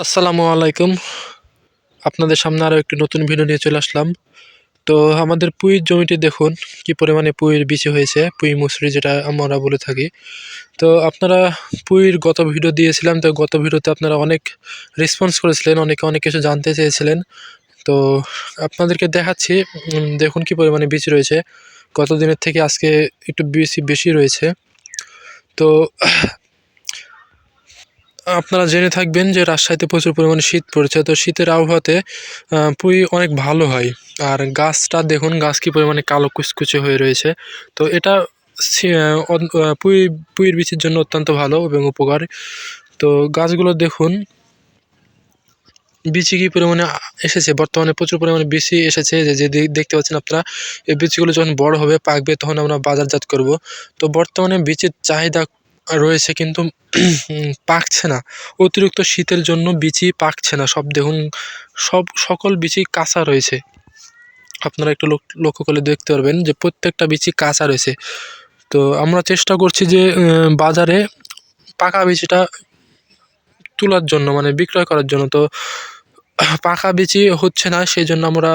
আসসালামু আলাইকুম। আপনাদের সামনে আরও একটি নতুন ভিডিও নিয়ে চলে আসলাম। তো আমাদের পুঁইর জমিটি দেখুন কি পরিমাণে পুঁইয়ের বিচি হয়েছে, পুঁই মুসরি যেটা আমরা বলে থাকি। তো আপনারা পুঁইয়ের গত ভিডিও দিয়েছিলাম, তো গত ভিডিওতে আপনারা অনেক রেসপন্স করেছিলেন, অনেক কিছু জানতে চেয়েছিলেন। তো আপনাদেরকে দেখাচ্ছি, দেখুন কি পরিমাণে বিচি রয়েছে। গত দিনের থেকে আজকে একটু বেশি রয়েছে। তো আপনারা জেনে থাকবেন যে রাজশাহীতে প্রচুর পরিমাণে শীত পড়েছে। তো শীতের আবহাওয়াতে পুঁই অনেক ভালো হয়। আর গাছটা দেখুন, গাছ কী পরিমাণে কালো কুচকুচে হয়ে রয়েছে। তো এটা পুঁইয়ের বীচির জন্য অত্যন্ত ভালো এবং উপকার। তো গাছগুলো দেখুন বিচি কী পরিমাণে এসেছে, বর্তমানে প্রচুর পরিমাণে বিচি এসেছে। যে দেখতে পাচ্ছেন আপনারা, এই বিচিগুলো যখন বড় হবে, পাকবে, তখন আমরা বাজারজাত করব। তো বর্তমানে বিচির চাহিদা রয়েছে, কিন্তু পাকছে না। অতিরিক্ত শীতের জন্য বিচি পাকছে না। সব দেখুন, সকল বিচি কাঁচা রয়েছে। আপনারা একটু লক্ষ্য করলে দেখতে পারবেন যে প্রত্যেকটা বিচি কাঁচা রয়েছে। তো আমরা চেষ্টা করছি যে বাজারে পাকা বিচিটা তোলার জন্য, মানে বিক্রয় করার জন্য। তো পাকা বিচি হচ্ছে না, সেই জন্য আমরা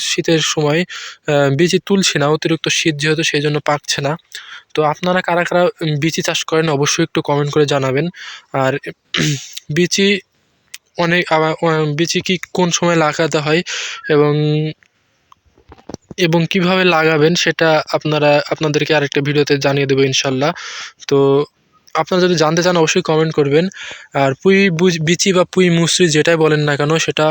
শীতের সময় বিচি তুলছি না। অতিরিক্ত শীত যেহেতু, সেই জন্য পাকছে না। তো আপনারা কারা কারা বিচি চাষ করেন অবশ্যই একটু কমেন্ট করে জানাবেন। আর বিচি বিচি কি কোন সময় লাগাতে হয় এবং কিভাবে লাগাবেন, সেটা আপনাদেরকে আরেকটা ভিডিওতে জানিয়ে দেবো ইনশাল্লাহ। তো আপনারা যদি জানতে চান অবশ্যই কমেন্ট করবেন। আর বিচি বা পুঁই মুসরি যেটাই বলেন না কেন, সেটা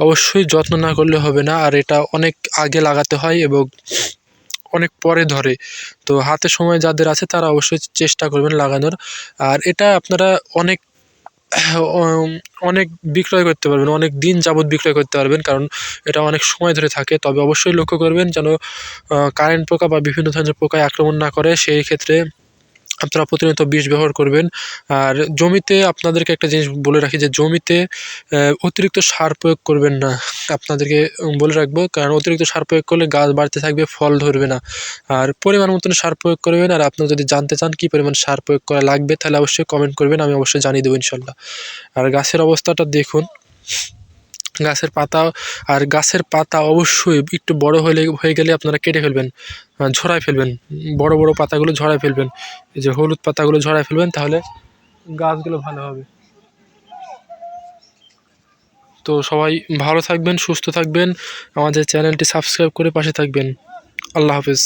অবশ্যই যত্ন না করলে হবে না। আর এটা অনেক আগে লাগাতে হয় এবং অনেক পরে ধরে। তো হাতে সময় যাদের আছে তারা অবশ্যই চেষ্টা করবেন লাগানোর। আর এটা আপনারা অনেক বিক্রয় করতে পারবেন, অনেক দিন যাবৎ বিক্রয় করতে পারবেন, কারণ এটা অনেক সময় ধরে থাকে। তবে অবশ্যই লক্ষ্য করবেন যেন কারেন্ট পোকা বা বিভিন্ন ধরনের পোকায় আক্রমণ না করে। সেই ক্ষেত্রে আপনারা প্রতিনিয়ত বিষ ব্যবহার করবেন। আর জমিতে আপনাদেরকে একটা জিনিস বলে রাখি, যে জমিতে অতিরিক্ত সার প্রয়োগ করবেন না। আপনাদেরকে বলে রাখবো, কারণ অতিরিক্ত সার প্রয়োগ করলে গাছ বাড়তে থাকবে, ফল ধরবে না। আর পরিমাণ মতন সার প্রয়োগ করবেন। আর আপনারা যদি জানতে চান কী পরিমাণ সার প্রয়োগ করা লাগবে, তাহলে অবশ্যই কমেন্ট করবেন, আমি অবশ্যই জানিয়ে দেবো ইনশাল্লাহ। আর গাছের অবস্থাটা দেখুন, গাছের পাতা অবশ্যই একটু বড় হয়ে গেলে আপনারা কেটে ফেলবেন, ঝরায় ফেলবেন। বড় বড় পাতাগুলো ঝরায় ফেলবেন, এই যে হলুদ পাতাগুলো ঝরায় ফেলবেন, তাহলে গাছগুলো ভালো হবে। তো সবাই ভালো থাকবেন, সুস্থ থাকবেন, আমাদের চ্যানেলটি সাবস্ক্রাইব করে পাশে থাকবেন। আল্লাহ হাফেজ।